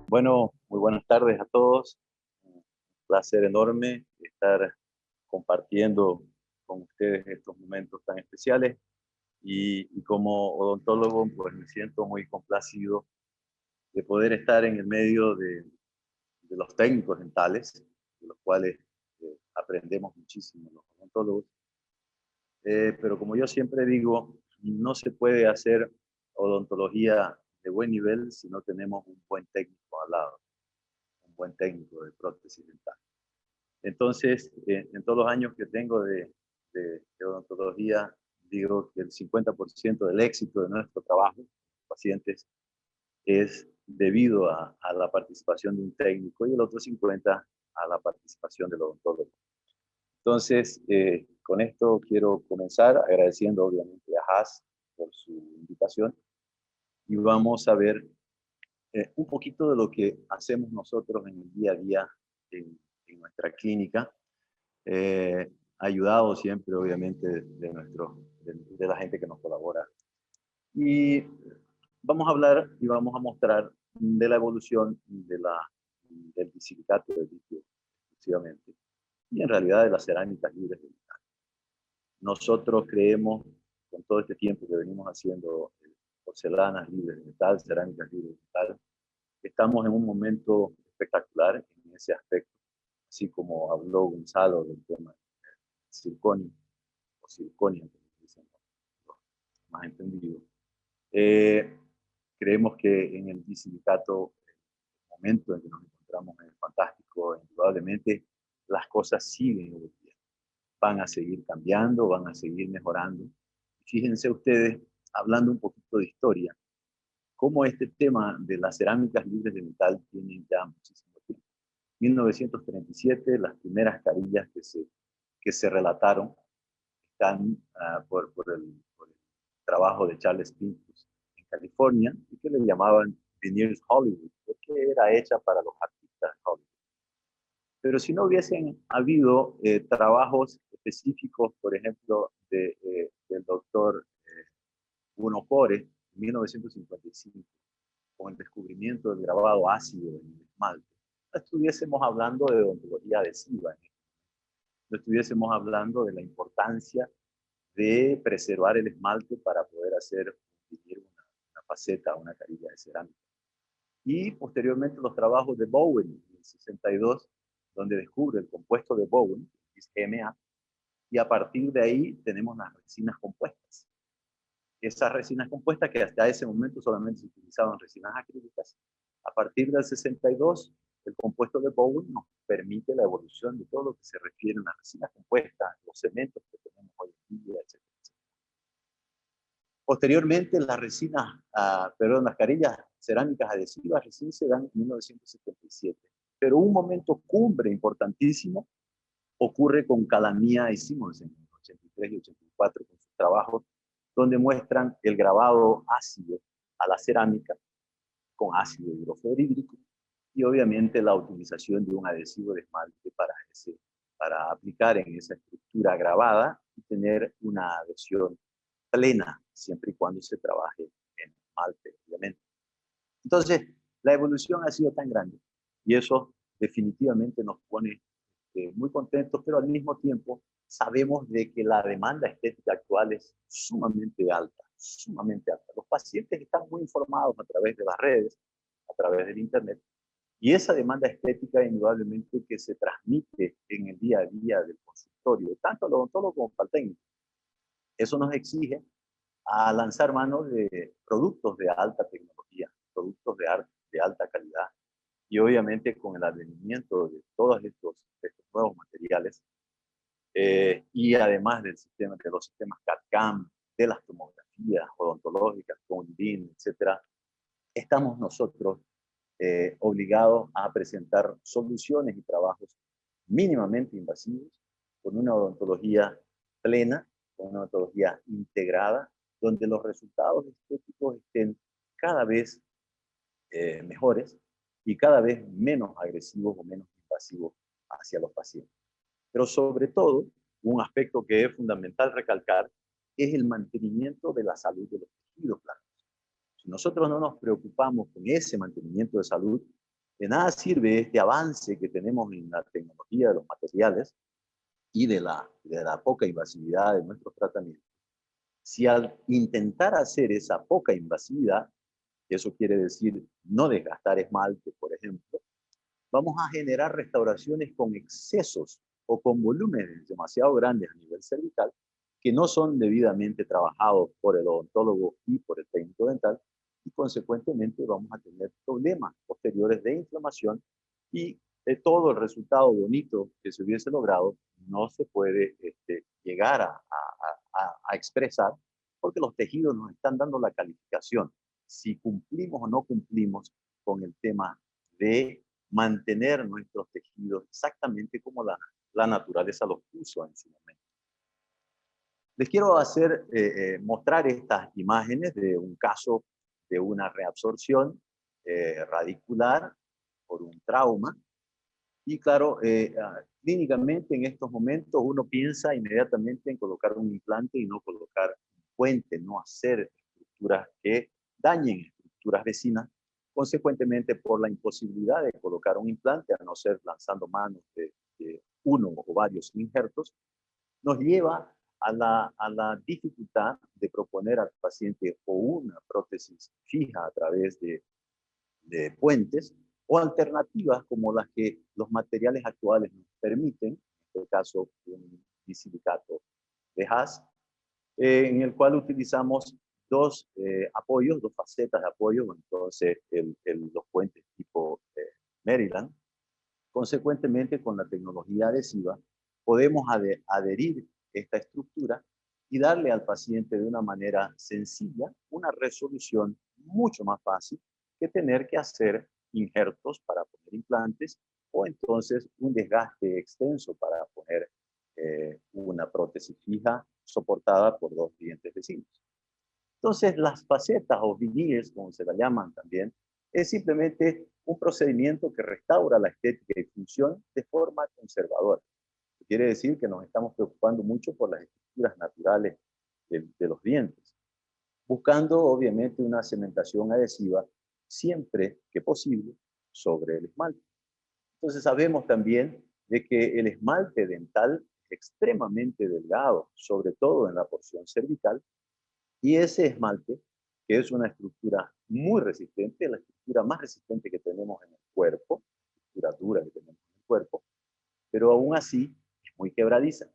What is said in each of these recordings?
Bueno, muy buenas tardes a todos. Un placer enorme estar compartiendo con ustedes estos momentos tan especiales y como odontólogo pues me siento muy complacido de poder estar en el medio de los técnicos dentales, de los cuales aprendemos muchísimo los odontólogos. Pero como yo siempre digo, no se puede hacer odontología de buen nivel si no tenemos un buen técnico al lado, un buen técnico de prótesis dental. Entonces, en todos los años que tengo de odontología, digo que el 50% del éxito de nuestro trabajo, pacientes, es debido a la participación de un técnico y el otro 50% a la participación del odontólogo. Entonces, con esto quiero comenzar agradeciendo obviamente a Haas por su invitación y vamos a ver un poquito de lo que hacemos nosotros en el día a día en nuestra clínica, ayudado siempre obviamente de la gente que nos colabora. Y vamos a hablar y vamos a mostrar de la evolución del bisilicato de litio exclusivamente y en realidad de las cerámicas libres de metal. Nosotros creemos, con todo este tiempo que venimos haciendo porcelanas libres de metal, cerámicas libres de metal, estamos en un momento espectacular en ese aspecto, así como habló Gonzalo del tema de circonio o circonia, como dicen los más entendidos. Eh, Creemos que en el bisilicato, el momento en que nos encontramos es fantástico, indudablemente las cosas siguen evolucionando, van a seguir cambiando, van a seguir mejorando. Fíjense ustedes, hablando un poquito de historia, cómo este tema de las cerámicas libres de metal tiene ya muchísimo tiempo. 1937, las primeras carillas que se relataron están por el trabajo de Charles Pincus en California y que le llamaban Veneers Hollywood, porque era hecha para los artistas de Hollywood. Pero si no hubiesen habido trabajos específicos, por ejemplo, del doctor Bruno Pore en 1955, con el descubrimiento del grabado ácido en el esmalte, no estuviésemos hablando de odontología adhesiva, no estuviésemos hablando de la importancia de preservar el esmalte para poder hacer una faceta, una carilla de cerámica. Y posteriormente los trabajos de Bowen en el 62, donde descubre el compuesto de Bowen, que es GMA, y a partir de ahí tenemos las resinas compuestas. Esas resinas compuestas que hasta ese momento solamente se utilizaban resinas acrílicas. A partir del 62, el compuesto de Bowen nos permite la evolución de todo lo que se refiere a las resinas compuestas, los cementos que tenemos hoy en día, etc. Posteriormente, las resinas, las carillas cerámicas adhesivas recién se dan en 1977. Pero un momento cumbre importantísimo ocurre con Calamia y Simonsen en 83 y 84 con sus trabajos, donde muestran el grabado ácido a la cerámica con ácido hidrofluorhídrico y obviamente la utilización de un adhesivo de esmalte para aplicar en esa estructura grabada y tener una adhesión plena, siempre y cuando se trabaje en esmalte, obviamente. Entonces, la evolución ha sido tan grande y eso definitivamente nos pone muy contentos, pero al mismo tiempo sabemos de que la demanda estética actual es sumamente alta, sumamente alta. Los pacientes están muy informados a través de las redes, a través del internet, y esa demanda estética indudablemente que se transmite en el día a día del consultorio, tanto al odontólogo como al técnico. Eso nos exige a lanzar mano de productos de alta tecnología, productos de alta calidad, y obviamente con el advenimiento de todos estos nuevos materiales, y además del sistema, de los sistemas CAD-CAM, de las tomografías odontológicas, con DIN, etcétera, estamos nosotros obligados a presentar soluciones y trabajos mínimamente invasivos, con una odontología plena una metodología integrada, donde los resultados estéticos estén cada vez mejores y cada vez menos agresivos o menos invasivos hacia los pacientes. Pero sobre todo, un aspecto que es fundamental recalcar es el mantenimiento de la salud de los tejidos blancos. Si nosotros no nos preocupamos con ese mantenimiento de salud, de nada sirve este avance que tenemos en la tecnología de los materiales y de la poca invasividad de nuestros tratamientos. Si al intentar hacer esa poca invasividad, eso quiere decir no desgastar esmalte, por ejemplo, vamos a generar restauraciones con excesos o con volúmenes demasiado grandes a nivel cervical que no son debidamente trabajados por el odontólogo y por el técnico dental, y consecuentemente vamos a tener problemas posteriores de inflamación y de todo el resultado bonito que se hubiese logrado no se puede llegar a expresar, porque los tejidos nos están dando la calificación si cumplimos o no cumplimos con el tema de mantener nuestros tejidos exactamente como la naturaleza los puso en su momento. Les quiero mostrar estas imágenes de un caso de una reabsorción radicular por un trauma. Y claro, clínicamente en estos momentos uno piensa inmediatamente en colocar un implante y no colocar un puente, no hacer estructuras que dañen estructuras vecinas, consecuentemente por la imposibilidad de colocar un implante, a no ser lanzando manos de uno o varios injertos, nos lleva a la dificultad de proponer al paciente o una prótesis fija a través de puentes o alternativas como las que los materiales actuales nos permiten, en este caso un bisilicato de Haas, en el cual utilizamos dos apoyos, dos facetas de apoyo, entonces los puentes tipo Maryland. Consecuentemente, con la tecnología adhesiva, podemos adherir esta estructura y darle al paciente de una manera sencilla una resolución mucho más fácil que tener que hacer injertos para poner implantes o entonces un desgaste extenso para poner una prótesis fija soportada por dos dientes vecinos. Entonces, las facetas o veneers, como se la llaman también, es simplemente un procedimiento que restaura la estética y función de forma conservadora. Quiere decir que nos estamos preocupando mucho por las estructuras naturales de los dientes, buscando obviamente una cementación adhesiva siempre que posible sobre el esmalte. Entonces sabemos también de que el esmalte dental es extremadamente delgado, sobre todo en la porción cervical, y ese esmalte, que es una estructura muy resistente, la estructura más resistente que tenemos en el cuerpo, estructura dura que tenemos en el cuerpo, pero aún así es muy quebradiza.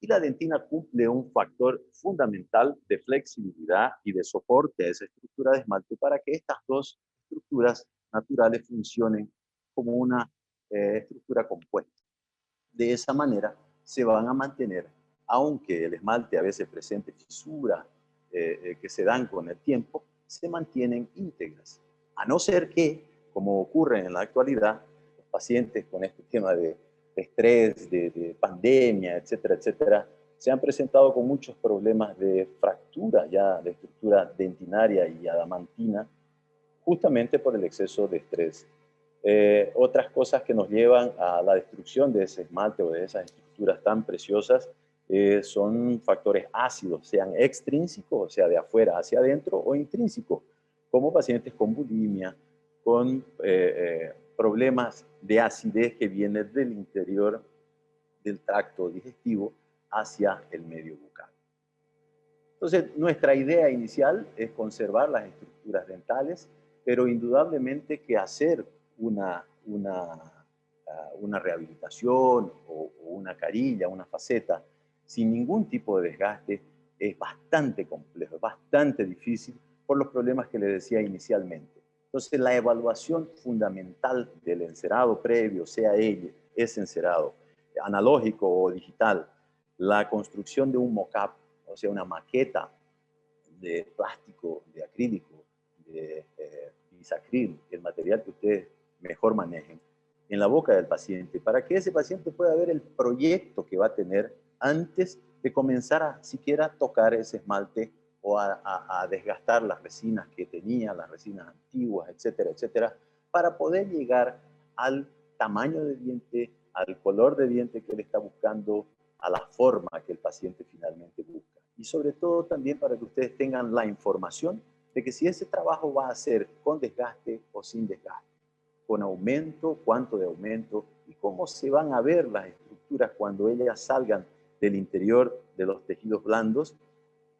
Y la dentina cumple un factor fundamental de flexibilidad y de soporte a esa estructura de esmalte para que estas dos estructuras naturales funcionen como una estructura compuesta. De esa manera se van a mantener, aunque el esmalte a veces presente fisuras que se dan con el tiempo, se mantienen íntegras. A no ser que, como ocurre en la actualidad, los pacientes con este tema de estrés, de pandemia, etcétera, etcétera, se han presentado con muchos problemas de fractura ya de estructura dentinaria y adamantina, justamente por el exceso de estrés. Otras cosas que nos llevan a la destrucción de ese esmalte o de esas estructuras tan preciosas son factores ácidos, sean extrínsecos, o sea, de afuera hacia adentro, o intrínsecos, como pacientes con bulimia, con problemas de acidez que vienen del interior del tracto digestivo hacia el medio bucal. Entonces, nuestra idea inicial es conservar las estructuras dentales, pero indudablemente que hacer una rehabilitación o una carilla, una faceta, sin ningún tipo de desgaste, es bastante complejo, es bastante difícil por los problemas que les decía inicialmente. Entonces, la evaluación fundamental del encerado previo, sea ese encerado analógico o digital, la construcción de un mock-up, o sea, una maqueta de plástico, de acrílico, de bisacril, el material que ustedes mejor manejen, en la boca del paciente, para que ese paciente pueda ver el proyecto que va a tener antes de comenzar a siquiera tocar ese esmalte o a desgastar las resinas que tenía, las resinas antiguas, etcétera, etcétera, para poder llegar al tamaño de diente, al color de diente que él está buscando, a la forma que el paciente finalmente busca. Y sobre todo también para que ustedes tengan la información de que si ese trabajo va a ser con desgaste o sin desgaste, con aumento, cuánto de aumento y cómo se van a ver las estructuras cuando ellas salgan del interior de los tejidos blandos,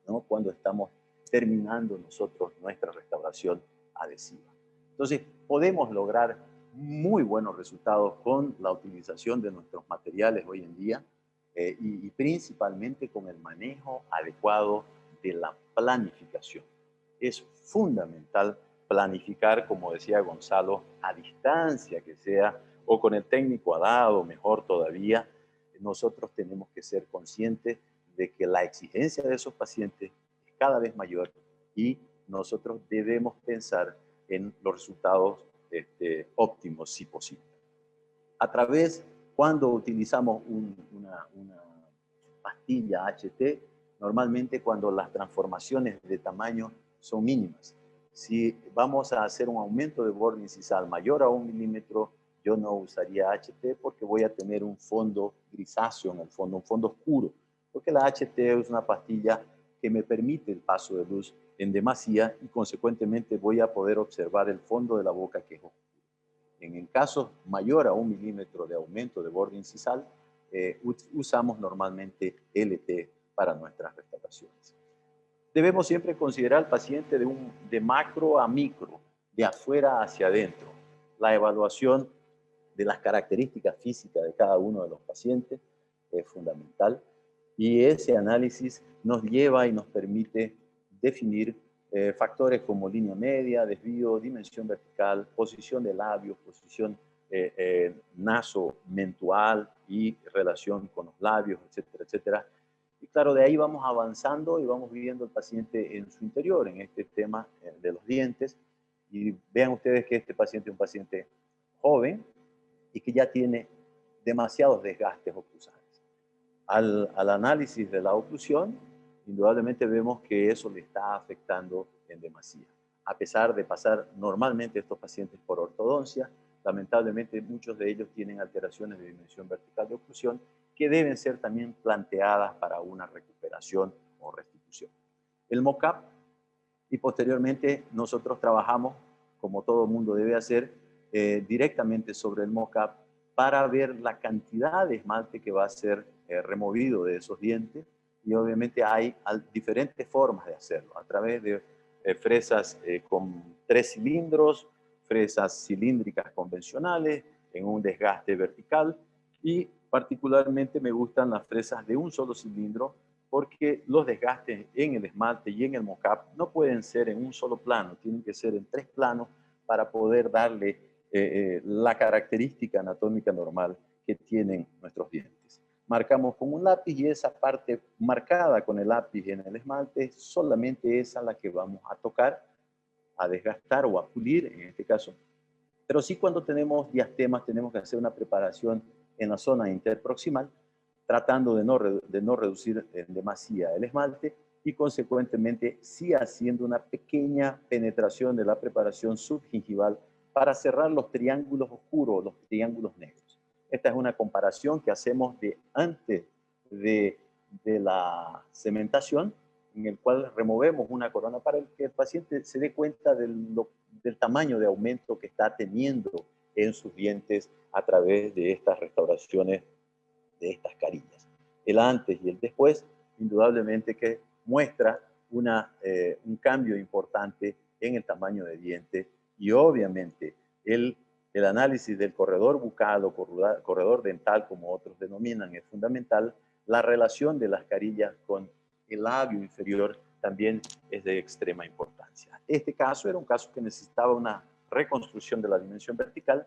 ¿no? Cuando estamos terminando nosotros nuestra restauración adhesiva. Entonces, podemos lograr muy buenos resultados con la utilización de nuestros materiales hoy en día y principalmente con el manejo adecuado de la planificación. Es fundamental planificar, como decía Gonzalo, a distancia que sea, o con el técnico al lado, mejor todavía. Nosotros tenemos que ser conscientes de que la exigencia de esos pacientes es cada vez mayor y nosotros debemos pensar en los resultados óptimos, si posible. A través, cuando utilizamos una pastilla HT, normalmente cuando las transformaciones de tamaño son mínimas. Si vamos a hacer un aumento de borde incisal mayor a 1 milímetro, yo no usaría HT porque voy a tener un fondo grisáceo en el fondo, un fondo oscuro, porque la HT es una pastilla que me permite el paso de luz en demasía y consecuentemente voy a poder observar el fondo de la boca que es oscuro. En el caso mayor a 1 milímetro de aumento de borde incisal, usamos normalmente LT para nuestras restauraciones. Debemos siempre considerar al paciente de macro a micro, de afuera hacia adentro. La evaluación de las características físicas de cada uno de los pacientes es fundamental y ese análisis nos lleva y nos permite definir factores como línea media, desvío, dimensión vertical, posición de labios, posición naso-mentual y relación con los labios, etcétera, etcétera. Y claro, de ahí vamos avanzando y vamos viendo al paciente en su interior, en este tema de los dientes. Y vean ustedes que este paciente es un paciente joven y que ya tiene demasiados desgastes oclusales. Al análisis de la oclusión, indudablemente vemos que eso le está afectando en demasía. A pesar de pasar normalmente estos pacientes por ortodoncia, lamentablemente muchos de ellos tienen alteraciones de dimensión vertical de oclusión que deben ser también planteadas para una recuperación o restitución. El mock-up y posteriormente nosotros trabajamos, como todo mundo debe hacer, directamente sobre el mock-up para ver la cantidad de esmalte que va a ser removido de esos dientes y obviamente hay diferentes formas de hacerlo, a través de fresas con 3 cilindros, fresas cilíndricas convencionales en un desgaste vertical y particularmente me gustan las fresas de un solo cilindro porque los desgastes en el esmalte y en el mock-up no pueden ser en un solo plano, tienen que ser en 3 planos para poder darle la característica anatómica normal que tienen nuestros dientes. Marcamos con un lápiz y esa parte marcada con el lápiz en el esmalte, solamente esa la que vamos a tocar, a desgastar o a pulir en este caso. Pero sí cuando tenemos diastemas tenemos que hacer una preparación en la zona interproximal, tratando de no reducir en demasía el esmalte y consecuentemente sí haciendo una pequeña penetración de la preparación subgingival para cerrar los triángulos oscuros, los triángulos negros. Esta es una comparación que hacemos de antes de la cementación, en el cual removemos una corona para que el paciente se dé cuenta del tamaño de aumento que está teniendo en sus dientes a través de estas restauraciones de estas carillas. El antes y el después, indudablemente que muestra un cambio importante en el tamaño de diente y obviamente el análisis del corredor bucal o corredor dental, como otros denominan, es fundamental. La relación de las carillas con el labio inferior también es de extrema importancia. Este caso era un caso que necesitaba una reconstrucción de la dimensión vertical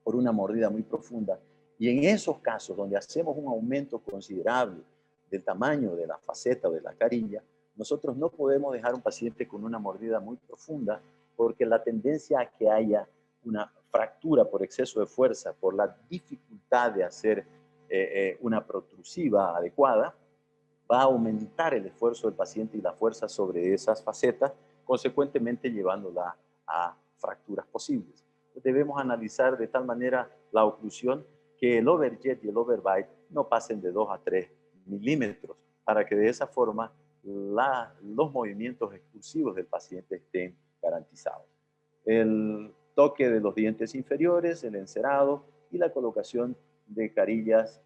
por una mordida muy profunda. Y en esos casos donde hacemos un aumento considerable del tamaño de la faceta o de la carilla, nosotros no podemos dejar a un paciente con una mordida muy profunda porque la tendencia a que haya una fractura por exceso de fuerza, por la dificultad de hacer una protrusiva adecuada, va a aumentar el esfuerzo del paciente y la fuerza sobre esas facetas, consecuentemente llevándola a fracturas posibles. Debemos analizar de tal manera la oclusión que el overjet y el overbite no pasen de 2 a 3 milímetros, para que de esa forma los movimientos exclusivos del paciente estén garantizados. El toque de los dientes inferiores, el encerado y la colocación de carillas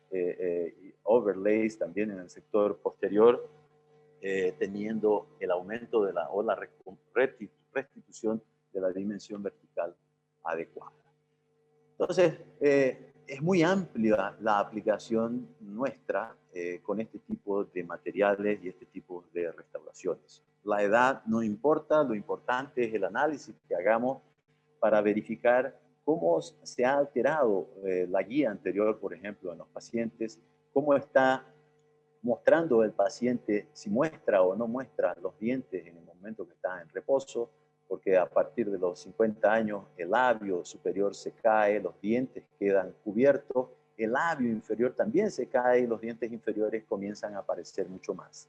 overlays también en el sector posterior, teniendo el aumento de la restitución de la dimensión vertical adecuada. Entonces, es muy amplia la aplicación nuestra con este tipo de materiales y este tipo de restauraciones. La edad no importa, lo importante es el análisis que hagamos para verificar cómo se ha alterado la guía anterior, por ejemplo, en los pacientes, cómo está mostrando el paciente, si muestra o no muestra los dientes en el momento que está en reposo, porque a partir de los 50 años el labio superior se cae, los dientes quedan cubiertos, el labio inferior también se cae y los dientes inferiores comienzan a aparecer mucho más.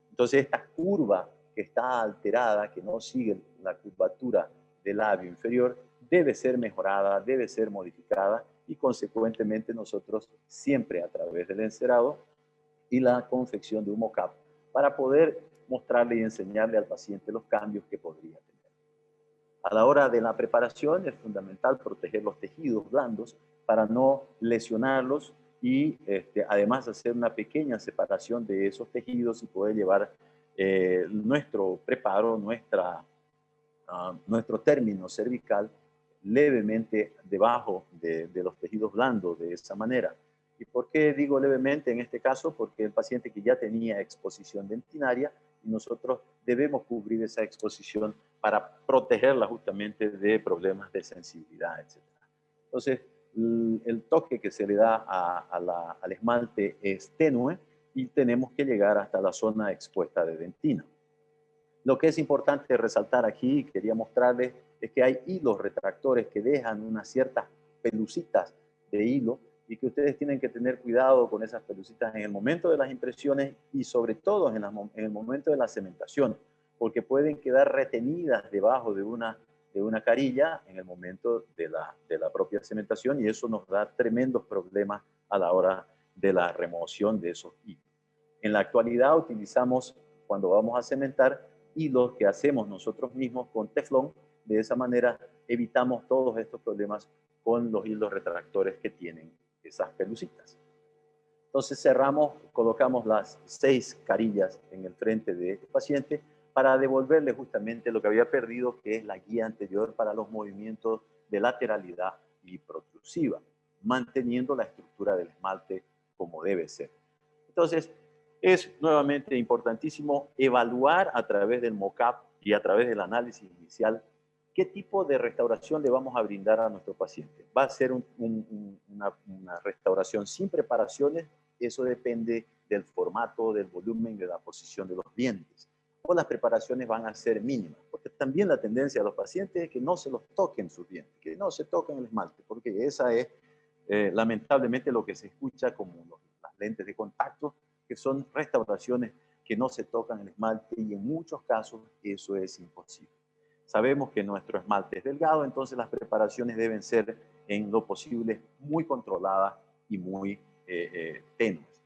Entonces esta curva que está alterada, que no sigue la curvatura del labio inferior, debe ser mejorada, debe ser modificada y consecuentemente nosotros siempre a través del encerado y la confección de un mock-up para poder mostrarle y enseñarle al paciente los cambios que podría tener. A la hora de la preparación es fundamental proteger los tejidos blandos para no lesionarlos y además hacer una pequeña separación de esos tejidos y poder llevar nuestro preparo, nuestro término cervical levemente debajo de los tejidos blandos de esa manera. ¿Y por qué digo levemente en este caso? Porque el paciente que ya tenía exposición dentinaria y nosotros debemos cubrir esa exposición para protegerla justamente de problemas de sensibilidad, etc. Entonces, el toque que se le da al esmalte es tenue y tenemos que llegar hasta la zona expuesta de dentina. Lo que es importante resaltar aquí, quería mostrarles, es que hay hilos retractores que dejan unas ciertas pelucitas de hilo y que ustedes tienen que tener cuidado con esas pelucitas en el momento de las impresiones y sobre todo en el momento de la cementación, porque pueden quedar retenidas debajo de una carilla en el momento de la propia cementación y eso nos da tremendos problemas a la hora de la remoción de esos hilos. En la actualidad utilizamos, cuando vamos a cementar, hilos que hacemos nosotros mismos con teflón. De esa manera evitamos todos estos problemas con los hilos retractores que tienen esas pelucitas. Entonces cerramos, colocamos las 6 carillas en el frente de este paciente para devolverle justamente lo que había perdido, que es la guía anterior para los movimientos de lateralidad y protrusiva, manteniendo la estructura del esmalte como debe ser. Entonces, es nuevamente importantísimo evaluar a través del mock-up y a través del análisis inicial qué tipo de restauración le vamos a brindar a nuestro paciente. ¿Va a ser una restauración sin preparaciones? Eso depende del formato, del volumen, de la posición de los dientes. O las preparaciones van a ser mínimas, porque también la tendencia de los pacientes es que no se los toquen sus dientes, que no se toquen el esmalte, porque esa es lamentablemente lo que se escucha como las lentes de contacto, que son restauraciones que no se tocan el esmalte y en muchos casos eso es imposible. Sabemos que nuestro esmalte es delgado, entonces las preparaciones deben ser en lo posible muy controladas y muy tenues.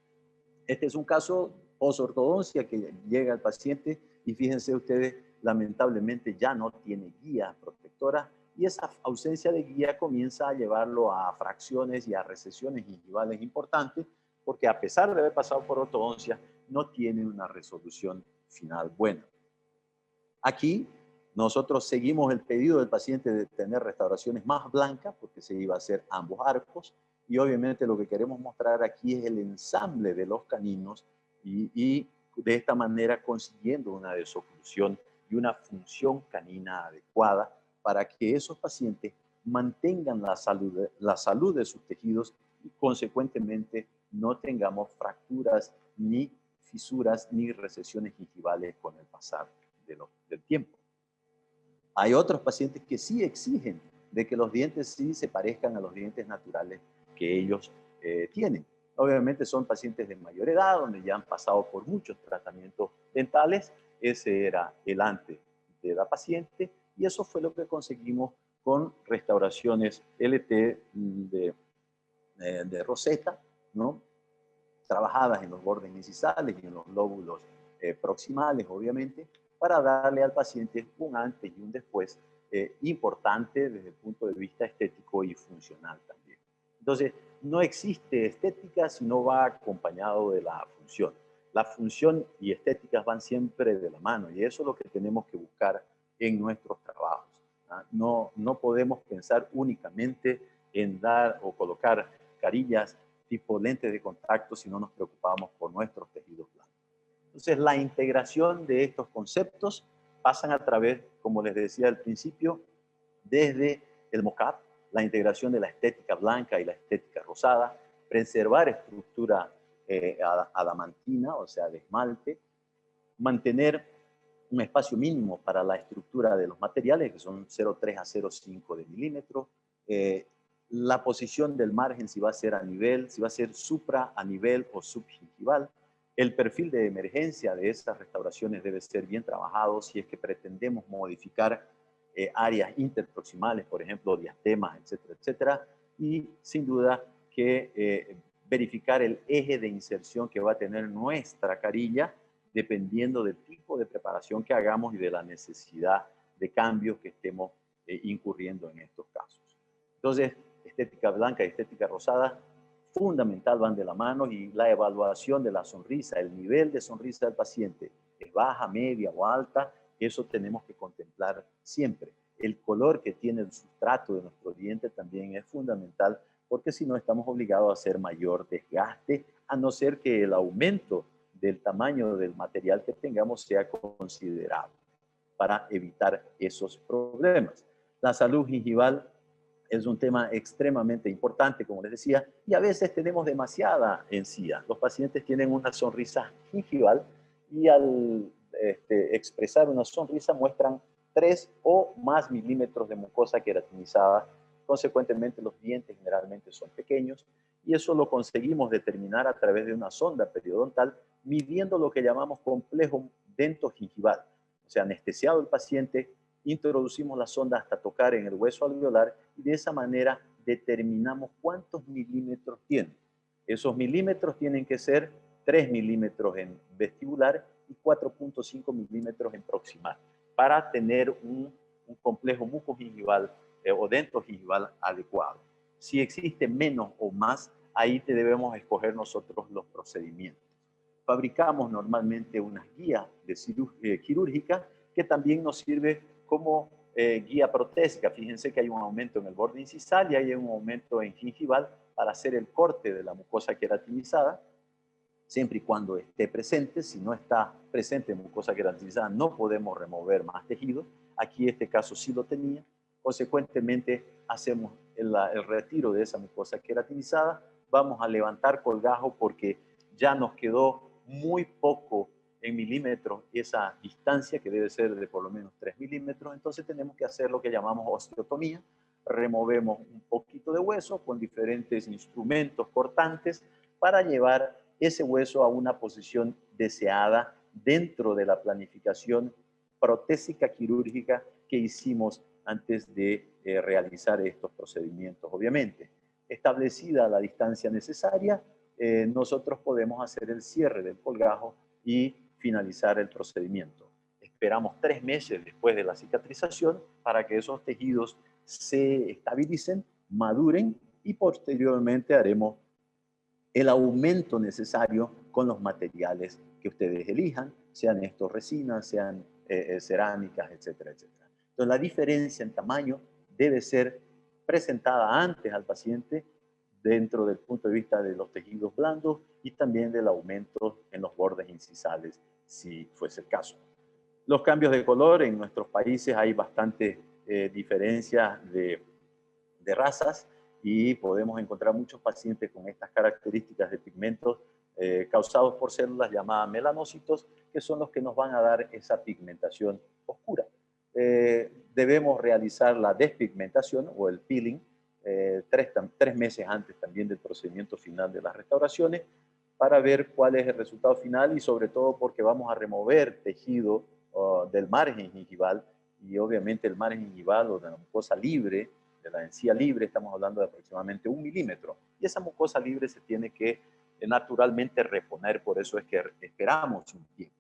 Este es un caso posortodoncia que llega al paciente y fíjense ustedes, lamentablemente ya no tiene guía protectora y esa ausencia de guía comienza a llevarlo a fracciones y a recesiones gingivales importantes porque a pesar de haber pasado por ortodoncia, no tiene una resolución final buena. Aquí nosotros seguimos el pedido del paciente de tener restauraciones más blancas porque se iba a hacer ambos arcos y obviamente lo que queremos mostrar aquí es el ensamble de los caninos y de esta manera consiguiendo una desoclusión y una función canina adecuada para que esos pacientes mantengan la salud de sus tejidos y consecuentemente no tengamos fracturas ni fisuras ni recesiones gingivales con el pasar del tiempo. Hay otros pacientes que sí exigen de que los dientes sí se parezcan a los dientes naturales que ellos tienen. Obviamente son pacientes de mayor edad, donde ya han pasado por muchos tratamientos dentales. Ese era el antes de la paciente y eso fue lo que conseguimos con restauraciones LT de Rosetta, ¿no? Trabajadas en los bordes incisales y en los lóbulos proximales, obviamente, para darle al paciente un antes y un después importante desde el punto de vista estético y funcional también. Entonces, no existe estética si no va acompañado de la función. La función y estética van siempre de la mano y eso es lo que tenemos que buscar en nuestros trabajos. No podemos pensar únicamente en dar o colocar carillas tipo lentes de contacto si no nos preocupamos por nuestros tejidos blandos. Entonces, la integración de estos conceptos pasan a través, como les decía al principio, desde el mockup, la integración de la estética blanca y la estética rosada, preservar estructura adamantina, o sea, de esmalte, mantener un espacio mínimo para la estructura de los materiales, que son 0,3 a 0,5 de milímetros, la posición del margen, si va a ser a nivel, si va a ser supra, a nivel o subgingival. El perfil de emergencia de esas restauraciones debe ser bien trabajado si es que pretendemos modificar áreas interproximales, por ejemplo, diastemas, etcétera, etcétera. Y sin duda que verificar el eje de inserción que va a tener nuestra carilla dependiendo del tipo de preparación que hagamos y de la necesidad de cambios que estemos incurriendo en estos casos. Entonces, estética blanca y estética rosada, fundamental, van de la mano y la evaluación de la sonrisa, el nivel de sonrisa del paciente, es baja, media o alta, eso tenemos que contemplar siempre. El color que tiene el sustrato de nuestro diente también es fundamental porque si no estamos obligados a hacer mayor desgaste, a no ser que el aumento del tamaño del material que tengamos sea considerable para evitar esos problemas. La salud gingival es un tema extremadamente importante, como les decía, y a veces tenemos demasiada encía. Los pacientes tienen una sonrisa gingival y al expresar una sonrisa muestran 3 o más milímetros de mucosa queratinizada. Consecuentemente, los dientes generalmente son pequeños y eso lo conseguimos determinar a través de una sonda periodontal midiendo lo que llamamos complejo dentogingival. O sea, anestesiado el paciente, introducimos la sonda hasta tocar en el hueso alveolar y de esa manera determinamos cuántos milímetros tiene. Esos milímetros tienen que ser 3 milímetros en vestibular y 4,5 milímetros en proximal para tener un complejo mucogingival o dentogingival adecuado. Si existe menos o más, ahí debemos escoger nosotros los procedimientos. Fabricamos normalmente unas guías quirúrgicas que también nos sirve como guía protésica. Fíjense que hay un aumento en el borde incisal y hay un aumento en gingival para hacer el corte de la mucosa queratinizada, siempre y cuando esté presente. Si no está presente mucosa queratinizada, no podemos remover más tejido. Aquí este caso sí lo tenía. Consecuentemente, hacemos el retiro de esa mucosa queratinizada. Vamos a levantar colgajo porque ya nos quedó muy poco en milímetros esa distancia, que debe ser de por lo menos 3 milímetros. Entonces tenemos que hacer lo que llamamos osteotomía. Removemos un poquito de hueso con diferentes instrumentos cortantes para llevar ese hueso a una posición deseada dentro de la planificación protésica quirúrgica que hicimos antes de realizar estos procedimientos. Obviamente, establecida la distancia necesaria, nosotros podemos hacer el cierre del colgajo y finalizar el procedimiento. Esperamos 3 meses después de la cicatrización para que esos tejidos se estabilicen, maduren y posteriormente haremos el aumento necesario con los materiales que ustedes elijan, sean estos resinas, sean cerámicas, etcétera, etcétera. Entonces, la diferencia en tamaño debe ser presentada antes al paciente dentro del punto de vista de los tejidos blandos y también del aumento en los bordes incisales, si fuese el caso. Los cambios de color en nuestros países hay bastante diferencias de razas y podemos encontrar muchos pacientes con estas características de pigmentos causados por células llamadas melanocitos, que son los que nos van a dar esa pigmentación oscura. Debemos realizar la despigmentación o el peeling 3 meses antes también del procedimiento final de las restauraciones, para ver cuál es el resultado final y sobre todo porque vamos a remover tejido del margen gingival y obviamente el margen gingival o de la mucosa libre, de la encía libre, estamos hablando de aproximadamente 1 milímetro. Y esa mucosa libre se tiene que naturalmente reponer, por eso es que esperamos un tiempo.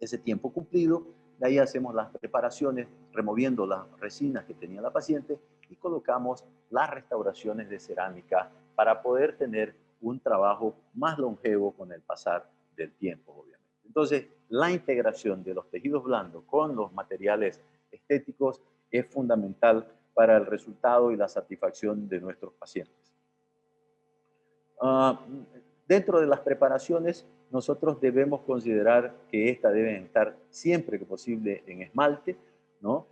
Ese tiempo cumplido, de ahí hacemos las preparaciones, removiendo las resinas que tenía la paciente y colocamos las restauraciones de cerámica para poder tener un trabajo más longevo con el pasar del tiempo, obviamente. Entonces, la integración de los tejidos blandos con los materiales estéticos es fundamental para el resultado y la satisfacción de nuestros pacientes. Dentro de las preparaciones, nosotros debemos considerar que éstas deben estar siempre que posible en esmalte, ¿no?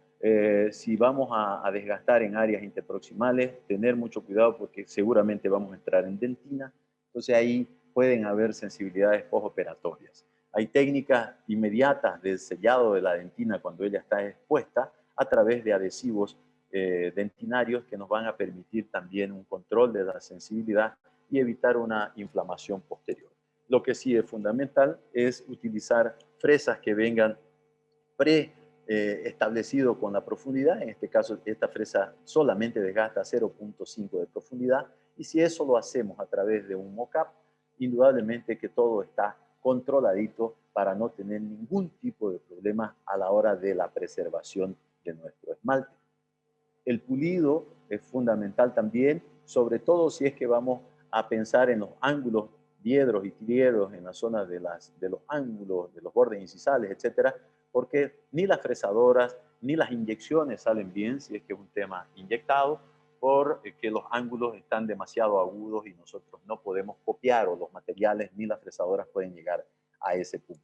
Si vamos a desgastar en áreas interproximales, tener mucho cuidado porque seguramente vamos a entrar en dentina, entonces ahí pueden haber sensibilidades postoperatorias. Hay técnicas inmediatas del sellado de la dentina cuando ella está expuesta a través de adhesivos dentinarios que nos van a permitir también un control de la sensibilidad y evitar una inflamación posterior. Lo que sí es fundamental es utilizar fresas que vengan preestablecido con la profundidad. En este caso, esta fresa solamente desgasta 0.5 de profundidad. Y si eso lo hacemos a través de un mock-up, indudablemente que todo está controladito para no tener ningún tipo de problema a la hora de la preservación de nuestro esmalte. El pulido es fundamental también, sobre todo si es que vamos a pensar en los ángulos diedros y triedros en la zona de los ángulos, de los bordes incisales, etcétera, porque ni las fresadoras ni las inyecciones salen bien si es que es un tema inyectado, porque los ángulos están demasiado agudos y nosotros no podemos copiar o los materiales ni las fresadoras pueden llegar a ese punto.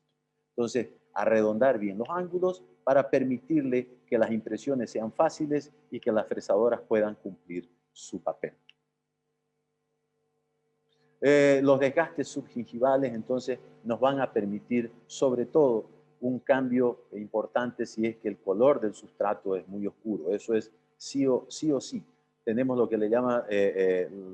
Entonces, arredondar bien los ángulos para permitirle que las impresiones sean fáciles y que las fresadoras puedan cumplir su papel. Los desgastes subgingivales entonces nos van a permitir sobre todo un cambio importante si es que el color del sustrato es muy oscuro. Eso es sí o sí. Tenemos lo que le llaman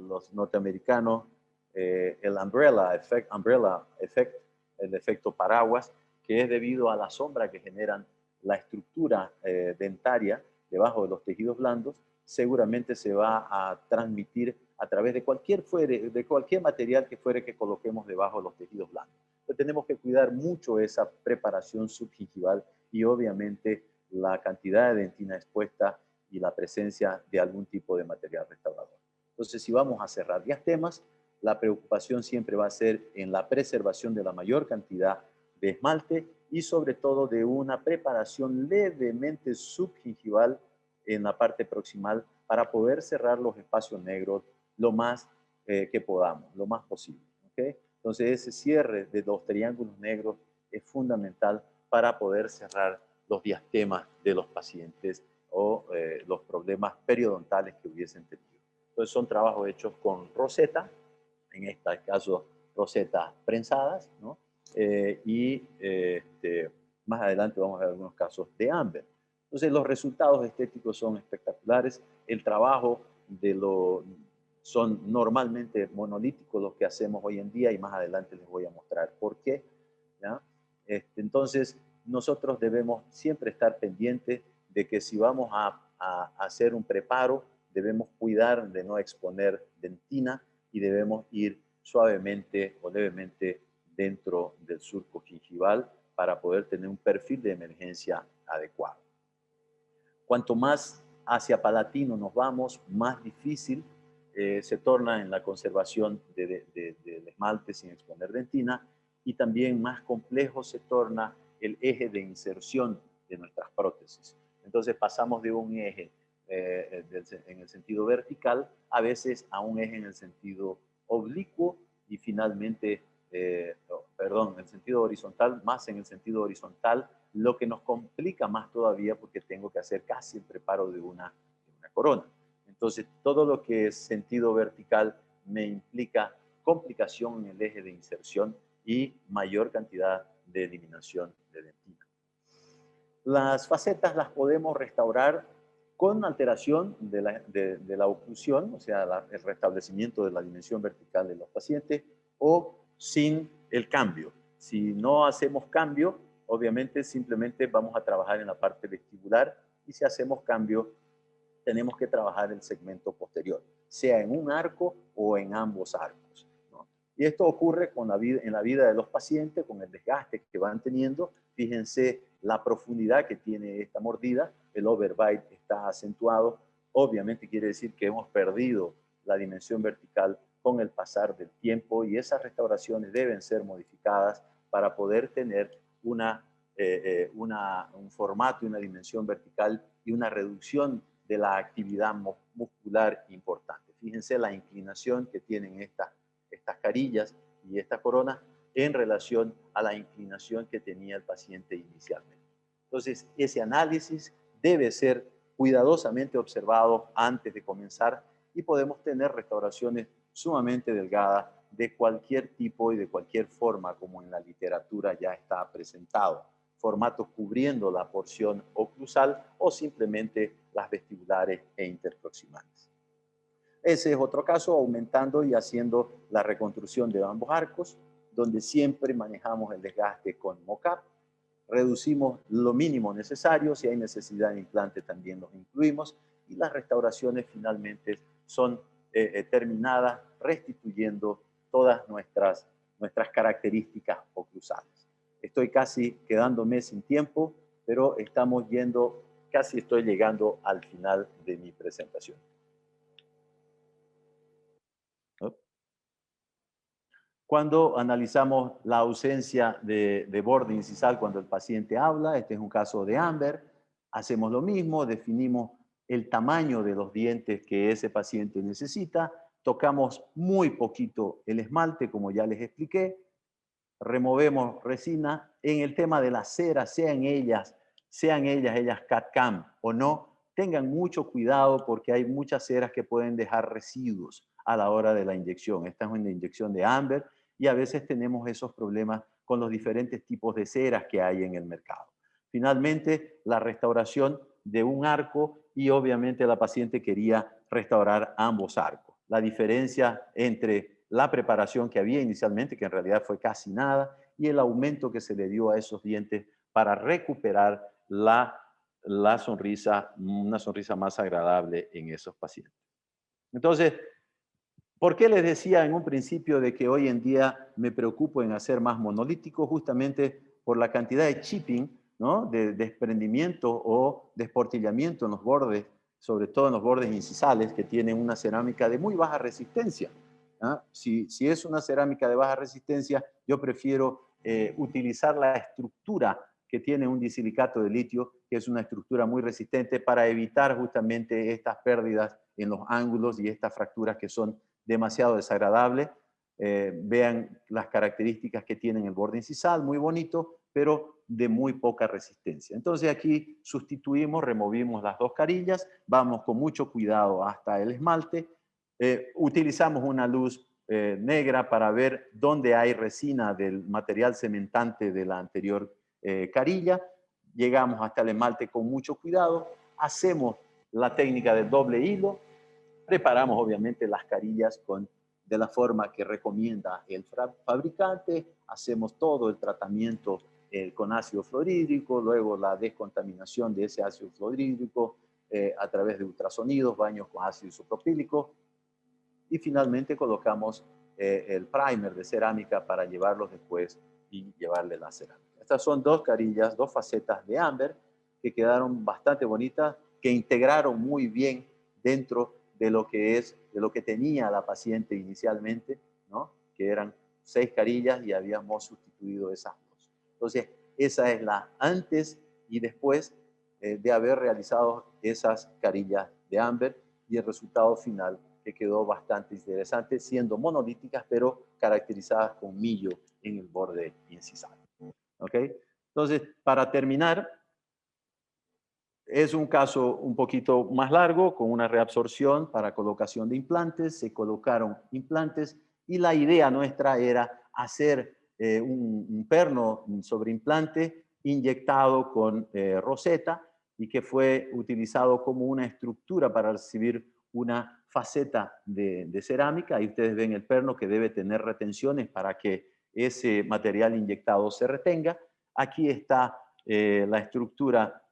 los norteamericanos el umbrella effect, el efecto paraguas, que es debido a la sombra que generan la estructura dentaria debajo de los tejidos blandos, seguramente se va a transmitir a través de cualquier material que fuere que coloquemos debajo de los tejidos blandos. Entonces tenemos que cuidar mucho esa preparación subgingival y obviamente la cantidad de dentina expuesta y la presencia de algún tipo de material restaurador. Entonces, si vamos a cerrar diastemas, la preocupación siempre va a ser en la preservación de la mayor cantidad de esmalte y sobre todo de una preparación levemente subgingival en la parte proximal para poder cerrar los espacios negros lo más que podamos, lo más posible. ¿Okay? Entonces ese cierre de los triángulos negros es fundamental para poder cerrar los diastemas de los pacientes o los problemas periodontales que hubiesen tenido. Entonces son trabajos hechos con roseta, en este caso rosetas prensadas, ¿no? Más adelante vamos a ver algunos casos de Amber. Entonces los resultados estéticos son espectaculares. El trabajo son normalmente monolíticos los que hacemos hoy en día y más adelante les voy a mostrar por qué. ¿Ya? Entonces nosotros debemos siempre estar pendientes de que si vamos a hacer un preparo, debemos cuidar de no exponer dentina y debemos ir suavemente o levemente dentro del surco gingival para poder tener un perfil de emergencia adecuado. Cuanto más hacia palatino nos vamos, más difícil se torna en la conservación del esmalte sin exponer dentina y también más complejo se torna el eje de inserción de nuestras prótesis. Entonces pasamos de un eje en el sentido vertical a veces a un eje en el sentido oblicuo y finalmente, en el sentido horizontal, más en el sentido horizontal, lo que nos complica más todavía porque tengo que hacer casi el preparo de una corona. Entonces, todo lo que es sentido vertical me implica complicación en el eje de inserción y mayor cantidad de eliminación de dentina. Las facetas las podemos restaurar con alteración de la oclusión, o sea, el restablecimiento de la dimensión vertical de los pacientes, o sin el cambio. Si no hacemos cambio, obviamente simplemente vamos a trabajar en la parte vestibular, y si hacemos cambio, tenemos que trabajar el segmento posterior, sea en un arco o en ambos arcos, ¿no? Y esto ocurre en la vida de los pacientes, con el desgaste que van teniendo. Fíjense la profundidad que tiene esta mordida, el overbite está acentuado, obviamente quiere decir que hemos perdido la dimensión vertical con el pasar del tiempo, y esas restauraciones deben ser modificadas para poder tener un formato y una dimensión vertical y una reducción de la actividad muscular importante. Fíjense la inclinación que tienen estas carillas y esta corona en relación a la inclinación que tenía el paciente inicialmente. Entonces, ese análisis debe ser cuidadosamente observado antes de comenzar, y podemos tener restauraciones sumamente delgadas de cualquier tipo y de cualquier forma, como en la literatura ya está presentado. Formatos cubriendo la porción oclusal o simplemente las vestibulares e interproximales. Ese es otro caso, aumentando y haciendo la reconstrucción de ambos arcos, donde siempre manejamos el desgaste con MOCAP. Reducimos lo mínimo necesario, si hay necesidad de implante también los incluimos, y las restauraciones finalmente son terminadas restituyendo todas nuestras características oclusales. Estoy casi quedándome sin tiempo, pero casi estoy llegando al final de mi presentación. Cuando analizamos la ausencia de borde incisal cuando el paciente habla, este es un caso de Amber, hacemos lo mismo, definimos el tamaño de los dientes que ese paciente necesita, tocamos muy poquito el esmalte, como ya les expliqué, removemos resina. En el tema de las ceras, sean ellas CAD-CAM o no, tengan mucho cuidado, porque hay muchas ceras que pueden dejar residuos a la hora de la inyección. Esta es una inyección de Amber, y a veces tenemos esos problemas con los diferentes tipos de ceras que hay en el mercado. Finalmente, la restauración de un arco, y obviamente la paciente quería restaurar ambos arcos. La diferencia entre la preparación que había inicialmente, que en realidad fue casi nada, y el aumento que se le dio a esos dientes para recuperar la sonrisa, una sonrisa más agradable en esos pacientes. Entonces, ¿por qué les decía en un principio de que hoy en día me preocupo en hacer más monolítico? Justamente por la cantidad de chipping, ¿no? De desprendimiento o desportillamiento en los bordes, sobre todo en los bordes incisales, que tienen una cerámica de muy baja resistencia. ¿Ah? Si es una cerámica de baja resistencia, yo prefiero utilizar la estructura que tiene un disilicato de litio, que es una estructura muy resistente, para evitar justamente estas pérdidas en los ángulos y estas fracturas que son demasiado desagradables. Vean las características que tienen el borde incisal, muy bonito, pero de muy poca resistencia. Entonces aquí sustituimos, removimos las dos carillas, vamos con mucho cuidado hasta el esmalte, utilizamos una luz negra para ver dónde hay resina del material cementante de la anterior carilla, llegamos hasta el esmalte con mucho cuidado, hacemos la técnica del doble hilo, preparamos obviamente las carillas de la forma que recomienda el fabricante, hacemos todo el tratamiento con ácido fluorhídrico, luego la descontaminación de ese ácido fluorhídrico a través de ultrasonidos, baños con ácido isopropílico, y finalmente colocamos el primer de cerámica para llevarlos después y llevarle la cerámica. Estas son dos carillas, dos facetas de Amber que quedaron bastante bonitas, que integraron muy bien dentro de lo que tenía la paciente inicialmente, ¿no? Que eran 6 carillas y habíamos sustituido esas 2. Entonces, esa es la antes y después de haber realizado esas carillas de Amber, y el resultado final que quedó bastante interesante, siendo monolíticas, pero caracterizadas con millo en el borde incisal. ¿Ok? Entonces, para terminar, es un caso un poquito más largo, con una reabsorción para colocación de implantes. Se colocaron implantes y la idea nuestra era hacer un perno sobre implante inyectado con roseta, y que fue utilizado como una estructura para recibir una faceta de cerámica. Ahí ustedes ven el perno que debe tener retenciones para que ese material inyectado se retenga. Aquí está la estructura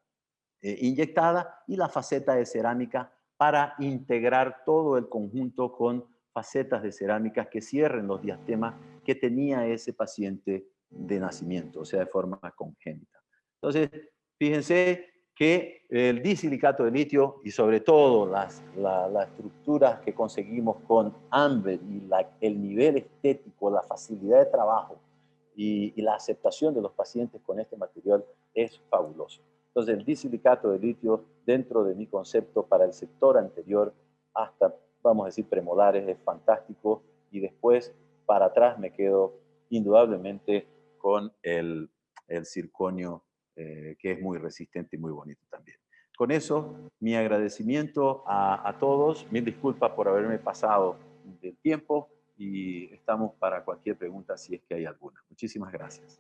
inyectada y la faceta de cerámica para integrar todo el conjunto con facetas de cerámicas que cierren los diastemas que tenía ese paciente de nacimiento, o sea, de forma congénita. Entonces, fíjense que el disilicato de litio y sobre todo las estructuras que conseguimos con Amber y el nivel estético, la facilidad de trabajo y la aceptación de los pacientes con este material es fabuloso. Entonces, el disilicato de litio, dentro de mi concepto para el sector anterior, hasta, vamos a decir, premolares, es fantástico. Y después, para atrás, me quedo indudablemente con el circonio, que es muy resistente y muy bonito también. Con eso, mi agradecimiento a todos. Mil disculpas por haberme pasado del tiempo y estamos para cualquier pregunta si es que hay alguna. Muchísimas gracias.